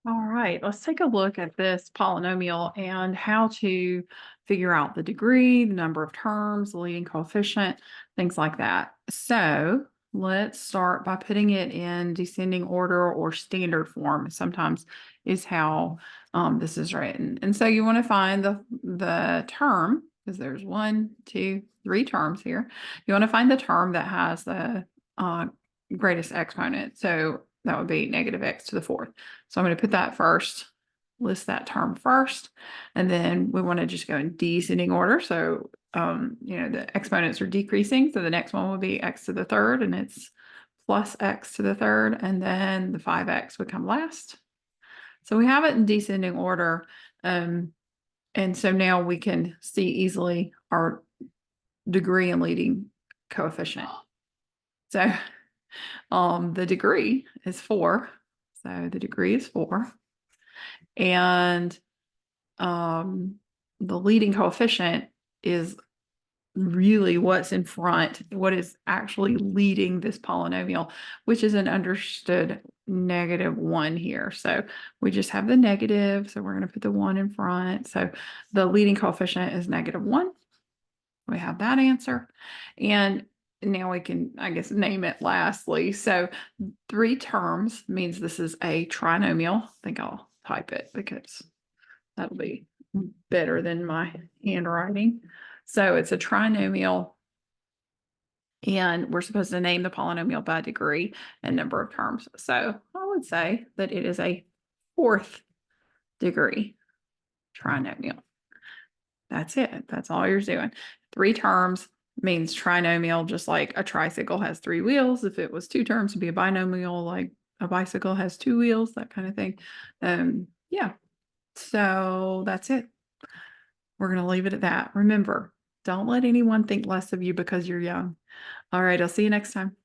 All right, let's take a look at this polynomial and how to figure out the degree, the number of terms, the leading coefficient, things like that. So let's start by putting it in descending order or standard form. Sometimes is how this is written. And so you want to find the term, because there's 1, 2, 3 terms here. You want to find the term that has the greatest exponent. So that would be negative x to the fourth. So I'm going to put that first, list that term first, and then we want to just go in descending order. So, the exponents are decreasing. So the next one will be x to the third, and it's plus x to the third, and then the 5x would come last. So we have it in descending order. And so now we can see easily our degree and leading coefficient. So the degree is 4. So the degree is 4. And the leading coefficient is really what's in front, what is actually leading this polynomial, which is an understood -1 here. So we just have the negative, so we're going to put the 1 in front. So the leading coefficient is -1. We have that answer. And now we can, I guess, name it lastly. So 3 terms means this is a trinomial. I think I'll type it because that'll be better than my handwriting. So it's a trinomial, and we're supposed to name the polynomial by degree and number of terms. So I would say that it is a 4th degree trinomial. That's it. That's all you're doing. 3 terms means trinomial, just like a tricycle has 3 wheels. If it was 2 terms, it'd be a binomial, like a bicycle has 2 wheels, that kind of thing. Yeah. So that's it. We're going to leave it at that. Remember, don't let anyone think less of you because you're young. All right, I'll see you next time.